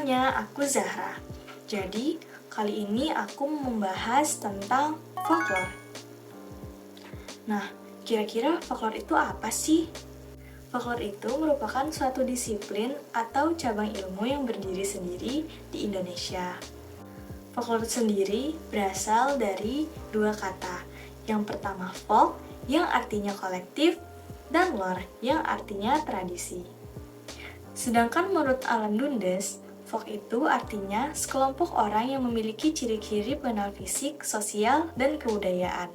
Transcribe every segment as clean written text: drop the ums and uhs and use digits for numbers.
semuanya, aku Zahra. Jadi, kali ini aku membahas tentang folklore. Nah, kira-kira folklore itu apa sih? Folklore itu merupakan suatu disiplin atau cabang ilmu yang berdiri sendiri di Indonesia. Folklore sendiri berasal dari dua kata. Yang pertama folk, yang artinya kolektif, dan lore, yang artinya tradisi. Sedangkan menurut Alan Dundes, folk itu artinya sekelompok orang yang memiliki ciri-ciri pengenal fisik, sosial, dan kebudayaan.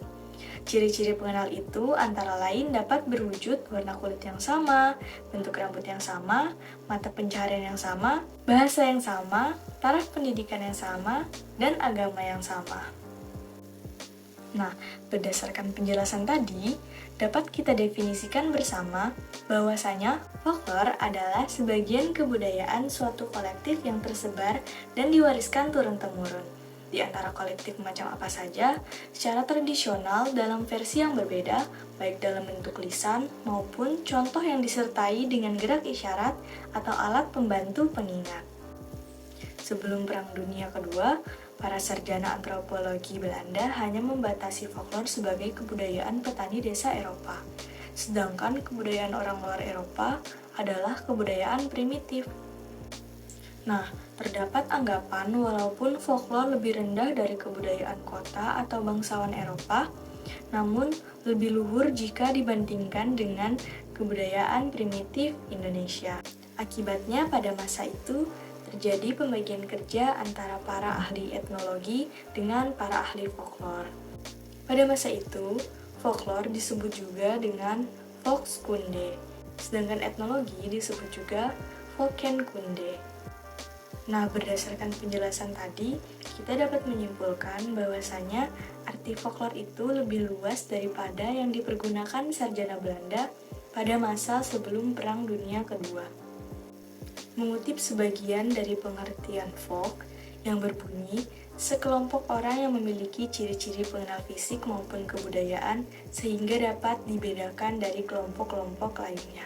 Ciri-ciri pengenal itu antara lain dapat berwujud warna kulit yang sama, bentuk rambut yang sama, mata pencaharian yang sama, bahasa yang sama, taraf pendidikan yang sama, dan agama yang sama. Nah, berdasarkan penjelasan tadi, dapat kita definisikan bersama bahwasanya folklore adalah sebagian kebudayaan suatu kolektif yang tersebar dan diwariskan turun-temurun. Di antara kolektif macam apa saja, secara tradisional dalam versi yang berbeda, baik dalam bentuk lisan maupun contoh yang disertai dengan gerak isyarat atau alat pembantu pengingat. Sebelum Perang Dunia Kedua, para sarjana antropologi Belanda hanya membatasi folklore sebagai kebudayaan petani desa Eropa. Sedangkan kebudayaan orang luar Eropa adalah kebudayaan primitif. Nah, terdapat anggapan walaupun folklore lebih rendah dari kebudayaan kota atau bangsawan Eropa, namun lebih luhur jika dibandingkan dengan kebudayaan primitif Indonesia. Akibatnya pada masa itu, terjadi pembagian kerja antara para ahli etnologi dengan para ahli folklore. Pada masa itu, folklore disebut juga dengan Volkskunde, sedangkan etnologi disebut juga Volkenkunde. Nah, berdasarkan penjelasan tadi, kita dapat menyimpulkan bahwasanya arti folklore itu lebih luas daripada yang dipergunakan sarjana Belanda pada masa sebelum Perang Dunia Kedua. Mengutip sebagian dari pengertian folk yang berbunyi sekelompok orang yang memiliki ciri-ciri pengenal fisik maupun kebudayaan sehingga dapat dibedakan dari kelompok-kelompok lainnya.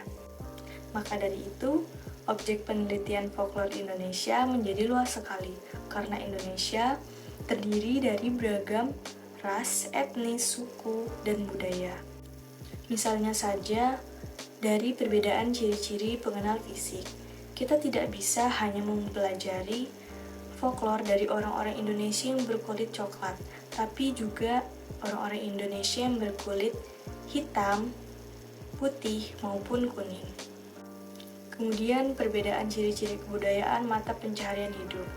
Maka dari itu, objek penelitian folklore Indonesia menjadi luas sekali karena Indonesia terdiri dari beragam ras, etnis, suku, dan budaya. Misalnya saja dari perbedaan ciri-ciri pengenal fisik. Kita tidak bisa hanya mempelajari folklore dari orang-orang Indonesia yang berkulit coklat, tapi juga orang-orang Indonesia yang berkulit hitam, putih, maupun kuning. Kemudian perbedaan ciri-ciri kebudayaan mata pencaharian hidup.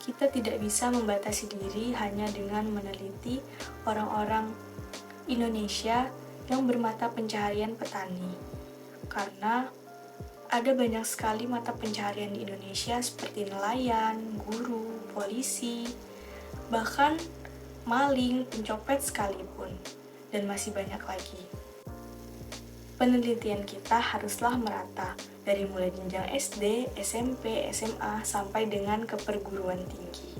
Kita tidak bisa membatasi diri hanya dengan meneliti orang-orang Indonesia yang bermata pencaharian petani, karena ada banyak sekali mata pencaharian di Indonesia seperti nelayan, guru, polisi, bahkan maling, pencopet sekalipun, dan masih banyak lagi. Penelitian kita haruslah merata, dari mulai jenjang SD, SMP, SMA, sampai dengan ke perguruan tinggi.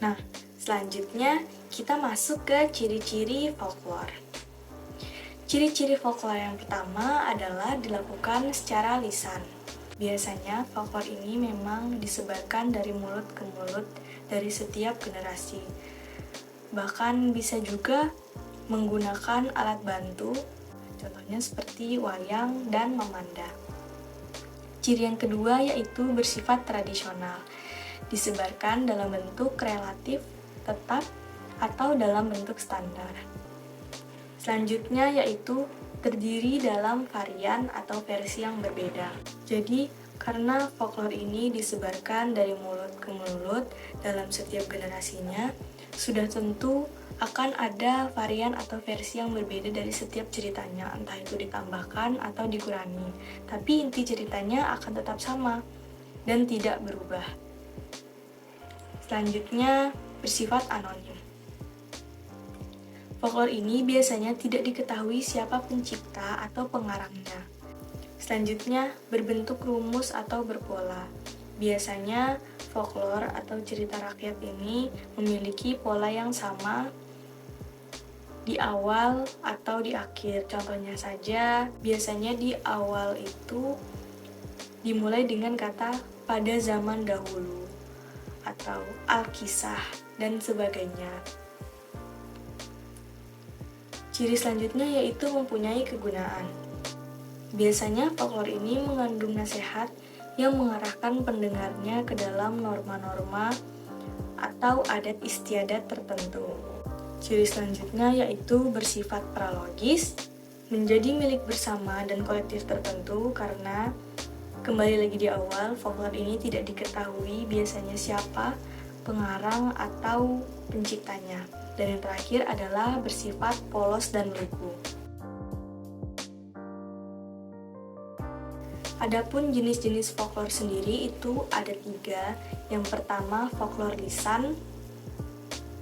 Nah, selanjutnya kita masuk ke ciri-ciri folklore. Ciri-ciri folklore yang pertama adalah dilakukan secara lisan. Biasanya folklore ini memang disebarkan dari mulut ke mulut dari setiap generasi. Bahkan bisa juga menggunakan alat bantu, contohnya seperti wayang dan memandang. Ciri yang kedua yaitu bersifat tradisional. Disebarkan dalam bentuk relatif, tetap, atau dalam bentuk standar. Selanjutnya yaitu terdiri dalam varian atau versi yang berbeda. Jadi, karena folklore ini disebarkan dari mulut ke mulut dalam setiap generasinya, sudah tentu akan ada varian atau versi yang berbeda dari setiap ceritanya, entah itu ditambahkan atau dikurangi. Tapi inti ceritanya akan tetap sama dan tidak berubah. Selanjutnya, bersifat anonim. Folklore ini biasanya tidak diketahui siapa pencipta atau pengarangnya. Selanjutnya, berbentuk rumus atau berpola. Biasanya, folklore atau cerita rakyat ini memiliki pola yang sama di awal atau di akhir. Contohnya saja, biasanya di awal itu dimulai dengan kata pada zaman dahulu atau Alkisah dan sebagainya. Ciri selanjutnya yaitu mempunyai kegunaan. Biasanya folklore ini mengandung nasihat yang mengarahkan pendengarnya ke dalam norma-norma atau adat istiadat tertentu. Ciri selanjutnya yaitu bersifat pralogis, menjadi milik bersama dan kolektif tertentu karena kembali lagi di awal, folklore ini tidak diketahui biasanya siapa pengarang atau penciptanya. Dan yang terakhir adalah bersifat polos dan lugu. Adapun jenis-jenis folklore sendiri itu ada 3. Yang pertama, folklore lisan.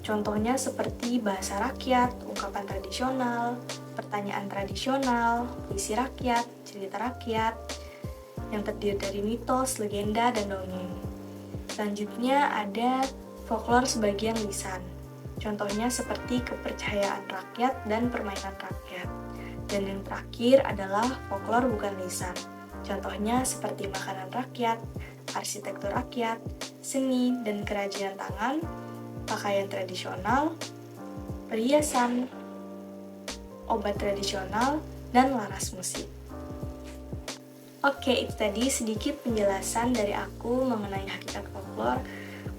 Contohnya seperti bahasa rakyat, ungkapan tradisional, pertanyaan tradisional, puisi rakyat, cerita rakyat, yang terdiri dari mitos, legenda, dan dongeng. Selanjutnya ada folklore sebagian lisan. Contohnya seperti kepercayaan rakyat dan permainan rakyat. Dan yang terakhir adalah folklore bukan lisan. Contohnya seperti makanan rakyat, arsitektur rakyat, seni dan kerajinan tangan, pakaian tradisional, perhiasan, obat tradisional, dan laras musik. Oke, itu tadi sedikit penjelasan dari aku mengenai hakikat folklore.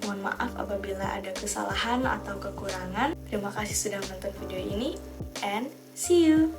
Mohon maaf apabila ada kesalahan atau kekurangan. Terima kasih sudah menonton video ini, and see you!